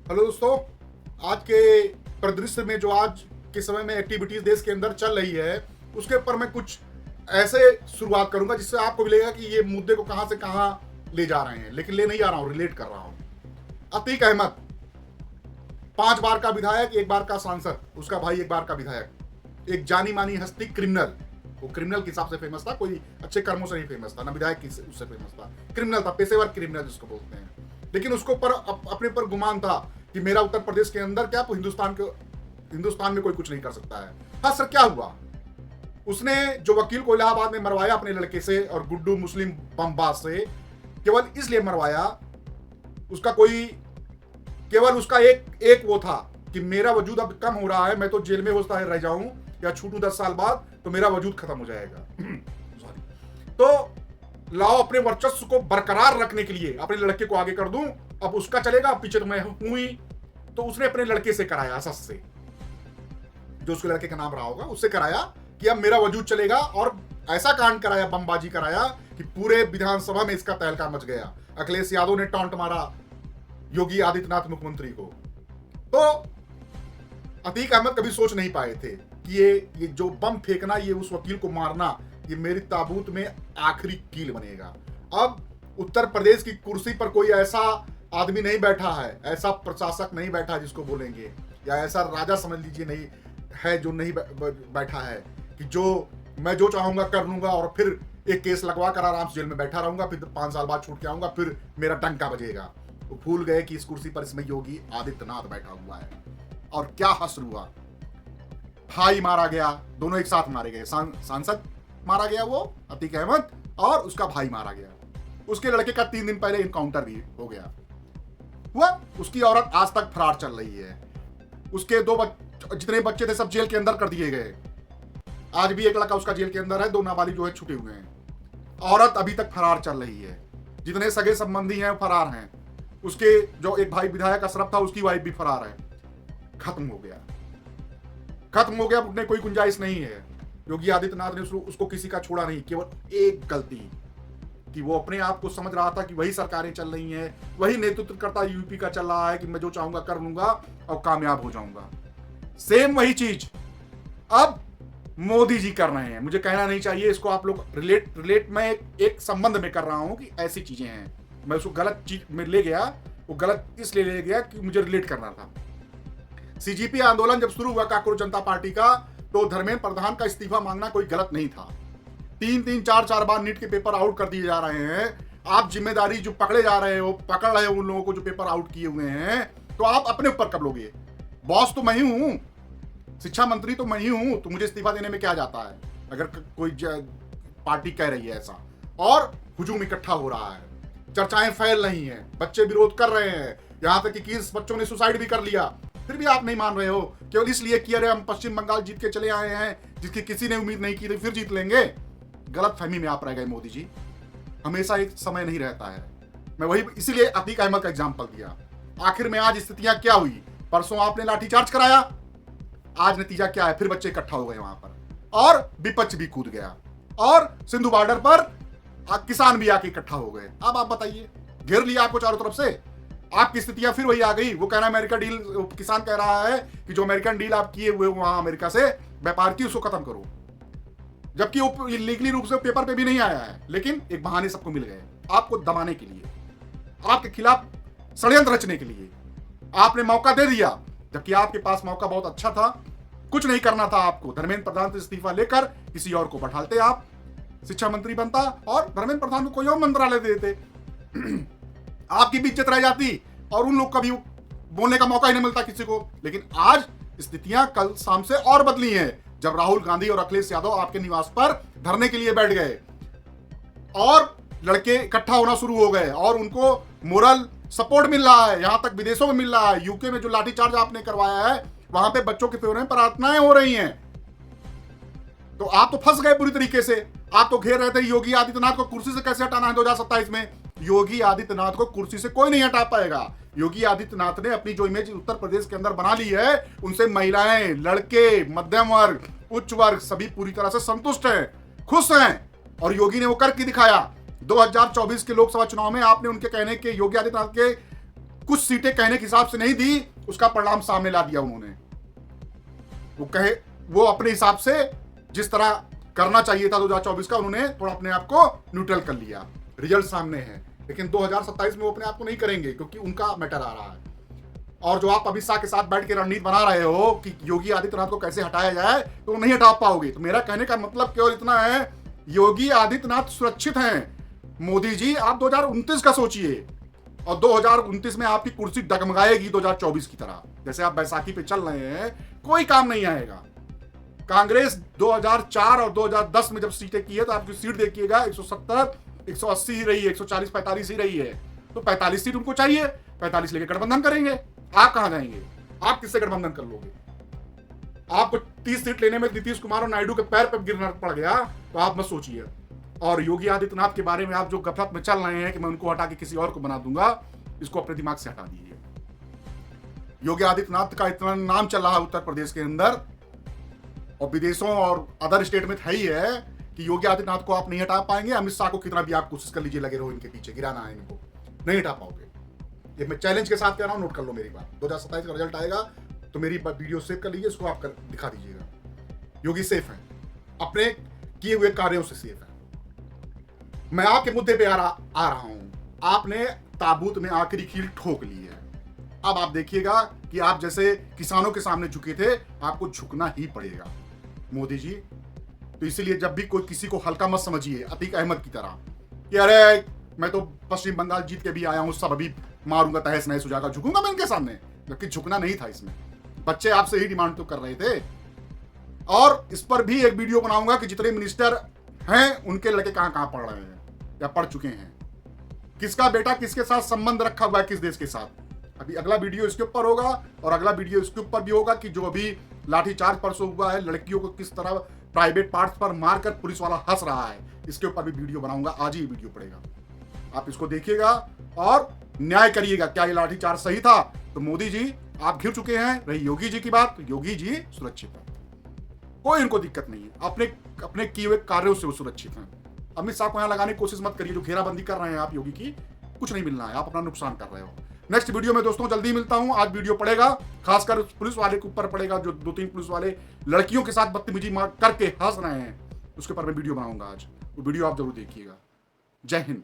Hello दोस्तों, आज के परिदृश्य में जो आज के समय में एक्टिविटीज देश के अंदर चल रही है उसके ऊपर मैं कुछ ऐसे शुरुआत करूंगा जिससे आपको मिलेगा कि ये मुद्दे को कहां से कहां ले जा रहे हैं, लेकिन ले नहीं जा रहा हूं, रिलेट कर रहा हूं। अतीक अहमद 5 बार का विधायक, 1 बार का सांसद, उसका भाई 1 बार का विधायक, एक जानी मानी हस्ती, क्रिमिनल। वो क्रिमिनल के हिसाब से फेमस था, कोई अच्छे कर्मों से नहीं फेमस था, ना विधायक उससे फेमस था, क्रिमिनल था, पेशेवर क्रिमिनल जिसको बोलते हैं। लेकिन उसको पर अपने पर गुमान था कि मेरा उत्तर प्रदेश के अंदर क्या हिंदुस्तान में कोई कुछ नहीं कर सकता है। हाँ सर, क्या हुआ? उसने जो वकील को इलाहाबाद में मरवाया अपने लड़के से और गुड्डू मुस्लिम बमबाज से, केवल इसलिए मरवाया, उसका कोई केवल उसका एक वो था कि मेरा वजूद अब कम हो रहा है, मैं तो जेल में होता है रह जाऊं या छूटूं 10 साल बाद तो मेरा वजूद खत्म हो जाएगा। तो लाओ अपने वर्चस्व को बरकरार रखने के लिए अपने लड़के को आगे कर दूं, अब उसका चलेगा, पीछे तो मैं हूं ही। तो उसने अपने लड़के से कराया, असस से, जो उसके लड़के का नाम रहा होगा, उससे कराया कि अब मेरा वजूद चलेगा, और ऐसा कांड कराया, बमबाजी कराया कि पूरे विधानसभा में इसका तहलका मच गया। अखिलेश यादव ने टॉन्ट मारा योगी आदित्यनाथ मुख्यमंत्री को। तो अतीक अहमद कभी सोच नहीं पाए थे कि ये जो बम फेंकना, ये उस वकील को मारना, ये मेरी ताबूत में आखिरी कील बनेगा। अब उत्तर प्रदेश की कुर्सी पर कोई ऐसा आदमी नहीं बैठा है, ऐसा प्रशासक नहीं बैठा जिसको बोलेंगे, या ऐसा राजा समझ लीजिए नहीं है जो नहीं बैठा है कि जो मैं जो चाहूंगा कर लूंगा और फिर एक केस लगवा कर आराम से जेल में बैठा रहूंगा, फिर 5 साल बाद छूट के आऊंगा, फिर मेरा डंका बजेगा। वो भूल गए कि इस कुर्सी पर इसमें योगी आदित्यनाथ बैठा हुआ है। और क्या हश्र हुआ, भाई मारा गया, दोनों एक साथ मारे गए। सांसद मारा गया, वो अतीक अहमद, और उसका भाई मारा गया। उसके लड़के का 3 दिन पहले इनकाउंटर भी हो गया हुआ। उसकी औरत आज तक फरार चल रही है। उसके जितने बच्चे थे सब जेल के अंदर कर दिए गए। आज भी एक लड़का उसका जेल के अंदर है, 2 नाबालिग जो है छूटे हुए हैं। औरत अभी तक फरार चल रही है। जितने सगे संबंधी हैं फरार हैं। उसके जो एक भाई विधायक अशरफ था, उसकी वाइफ भी फरार है। खत्म हो गया, उठने कोई गुंजाइश नहीं है। योगी आदित्यनाथ ने उसको किसी का छोड़ा नहीं। केवल एक गलती कि वो अपने आप को समझ रहा था कि वही सरकारें चल रही हैं, वही नेतृत्वकर्ता यूपी का चल रहा है कि मैं जो चाहूंगा कर लूंगा और कामयाब हो जाऊंगा। सेम वही चीज अब मोदी जी कर रहे हैं। मुझे कहना नहीं चाहिए इसको, आप लोग रिलेट मैं एक संबंध में कर रहा हूं कि ऐसी चीजें हैं। मैं उसको गलत चीज में ले गया, वो गलत इसलिए ले गया कि मुझे रिलेट करना था। सीजीपी आंदोलन जब शुरू हुआ कांग्रेस जनता पार्टी का, तो धर्मेंद्र प्रधान का इस्तीफा मांगना कोई गलत नहीं था। 3-3, 4-4 बार नीट के पेपर आउट कर दिए जा रहे हैं। आप जिम्मेदारी जो पकड़ रहे हो उन लोगों को जो पेपर आउट किए हुए हैं, तो आप अपने ऊपर कब लोगे? बॉस तो मैं ही हूं, शिक्षा मंत्री तो मैं ही हूं, तो मुझे इस्तीफा देने में क्या जाता है अगर कोई पार्टी कह रही है ऐसा। और हुजूम इकट्ठा हो रहा है, चर्चाएं फैल रही हैं, बच्चे विरोध कर रहे हैं, यहां तक कि 21 बच्चों ने सुसाइड भी कर लिया। फिर भी आप नहीं मान रहे हो, केवल इसलिए कि अरे हम पश्चिम बंगाल जीत के चले आए हैं, जिसकी किसी ने उम्मीद नहीं की थी, फिर जीत लेंगे। गलत फहमी में आप रह गए मोदी जी। हमेशा एक समय नहीं रहता है। मैं वही इसीलिए अतीक अहमद का एग्जाम्पल दिया। आखिर में आज स्थितियां क्या हुई? परसों आपने लाठीचार्ज कराया, आज नतीजा क्या है? फिर बच्चे इकट्ठा हो गए वहां पर, और विपक्ष भी कूद गया, और सिंधु बॉर्डर पर किसान भी आके इकट्ठा हो गए। अब आप बताइए, घेर लिया आपको चारों तरफ से। आपकी स्थितियां फिर वही आ गई। वो कहना अमेरिका डील, किसान कह रहा है कि जो अमेरिकन डील आप किए हुए वहां अमेरिका से व्यापार की, उसको खत्म करो, जबकि वो लीगली रूप से पेपर पे भी नहीं आया है, लेकिन एक बहाने सबको मिल गए आपको दबाने के लिए, आपके खिलाफ षड्यंत्र रचने के लिए। आपने मौका दे दिया, जबकि आपके पास मौका बहुत अच्छा था। कुछ नहीं करना था आपको। धर्मेंद्र प्रधान से इस्तीफा लेकर किसी और को बैठाते, आप शिक्षा मंत्री बनता और धर्मेंद्र प्रधान को कोई और मंत्रालय दे देते। आपकी भी इज्जत रह जाती और उन लोग का भी बोलने का मौका ही नहीं मिलता किसी को। लेकिन आज स्थितियां कल शाम से और बदली हैं, जब राहुल गांधी और अखिलेश यादव आपके निवास पर धरने के लिए बैठ गए और लड़के इकट्ठा होना शुरू हो गए, और उनको मोरल सपोर्ट मिल रहा है, यहां तक विदेशों में मिल रहा है। यूके में जो लाठीचार्ज आपने करवाया है, वहां पे बच्चों के फेवरे में प्रार्थनाएं हो रही हैं। तो आप तो फंस गए पूरी तरीके से। आप तो घेर रहे थे योगी आदित्यनाथ को कुर्सी से कैसे हटाना है 2027 में। योगी आदित्यनाथ को कुर्सी से कोई नहीं हटा पाएगा। योगी आदित्यनाथ ने अपनी जो इमेज उत्तर प्रदेश के अंदर बना ली है, उनसे महिलाएं, लड़के, मध्यम वर्ग, उच्च वर्ग सभी पूरी तरह से संतुष्ट हैं, खुश हैं। और योगी ने वो करके दिखाया। 2024 के लोकसभा चुनाव में आपने उनके कहने के, योगी आदित्यनाथ के कुछ सीटें कहने के हिसाब से नहीं दी, उसका परिणाम सामने ला दिया उन्होंने। वो अपने हिसाब से जिस तरह करना चाहिए था 2024 का, उन्होंने थोड़ा अपने आप को न्यूट्रल कर लिया। रिजल्ट सामने है, लेकिन 2027 में वो अपने आप को नहीं करेंगे, क्योंकि उनका मैटर आ रहा है। और जो आप अमित शाह के साथ बैठ के रणनीति बना रहे हो कि योगी आदित्यनाथ को कैसे हटाया जाए, तो नहीं हटा पाओगे। तो मेरा कहने का मतलब केवल इतना है, योगी आदित्यनाथ सुरक्षित हैं। मोदी जी आप 2029 का सोचिए, और 2029 में आपकी कुर्सी डगमगाएगी 2024 की तरह। जैसे आप बैसाखी पे चल रहे हैं, कोई काम नहीं आएगा। कांग्रेस 2004 और 2010 में जब सीटें की है, तो आपकी सीट देखिएगा 170, 180 ही रही है, 140, 45 ही रही है। तो 45 सीट उनको चाहिए, 45 लेके गठबंधन करेंगे। आप कहां जाएंगे? आप किससे गठबंधन कर लोगे? आपको 30 सीट लेने में नीतीश कुमार और नायडू के पैर पर गिरना पड़ गया, तो आप मत सोचिए। और योगी आदित्यनाथ के बारे में आप जो गफलत में चल रहे हैं कि मैं उनको हटा के किसी और को बना दूंगा, इसको अपने दिमाग से हटा दीजिए। योगी आदित्यनाथ का इतना नाम चल रहा है उत्तर प्रदेश के अंदर और विदेशों और अदर स्टेट में है ही है कि योगी आदित्यनाथ को आप नहीं हटा पाएंगे। अमित शाह को कितना भी आप कोशिश कर लीजिए, लगे रहो इनके पीछे, गिराना है इनको, नहीं हटा पाओगे। ये मैं चैलेंज के साथ कह रहा हूं, नोट कर लो मेरी बात। 2027 का रिजल्ट आएगा तो मेरी वीडियो सेव कर लीजिए, इसको आप दिखा दीजिएगा। योगी सेफ है, अपने किए हुए कार्यों से सेफ है। मैं आपके मुद्दे पे आ रहा हूं। आपने ताबूत में आखिरी कील ठोक ली है। अब आप देखिएगा कि आप जैसे किसानों के सामने झुके थे, आपको झुकना ही पड़ेगा मोदी जी। तो इसीलिए जब भी कोई किसी को हल्का मत समझिए, अतीक अहमद की तरह कि अरे मैं तो पश्चिम बंगाल जीत के भी आया हूं, सब अभी मारूंगा, तहस नहस हो जाएगा, झुकूंगा मैं इनके सामने। जबकि झुकना नहीं था इसमें। बच्चे आपसे ही डिमांड तो कर रहे थे। और इस पर भी एक वीडियो बनाऊंगा कि जितने मिनिस्टर हैं उनके लड़के कहां कहां पढ़ रहे हैं या पढ़ चुके हैं, किसका बेटा किसके साथ संबंध रखा हुआ है, किस देश के साथ। अभी अगला वीडियो इसके ऊपर होगा और अगला वीडियो इसके ऊपर भी होगा कि जो अभी लाठीचार्ज परसों हुआ है, लड़कियों को किस तरह प्राइवेट पार्ट्स पर मारकर पुलिस वाला हंस रहा है, इसके ऊपर भी वीडियो बनाऊंगा। आज ही वीडियो पड़ेगा, आप इसको देखिएगा और न्याय करिएगा। क्या ये लाठीचार्ज सही था? तो मोदी जी आप घिर चुके हैं। रही योगी जी की बात, तो योगी जी सुरक्षित है, कोई इनको दिक्कत नहीं है। अपने किए हुए कार्यों से वो सुरक्षित हैं। अमित शाह को यहां लगाने की कोशिश मत करिए। जो घेराबंदी कर रहे हैं आप योगी की, कुछ नहीं मिलना है, आप अपना नुकसान कर रहे हो। नेक्स्ट वीडियो में दोस्तों जल्दी मिलता हूं। आज वीडियो पड़ेगा, खासकर पुलिस वाले के ऊपर पड़ेगा, जो 2-3 पुलिस वाले लड़कियों के साथ बदतमीजी करके हंस रहे हैं, उसके ऊपर मैं वीडियो बनाऊंगा आज। वो वीडियो आप जरूर देखिएगा। जय हिंद।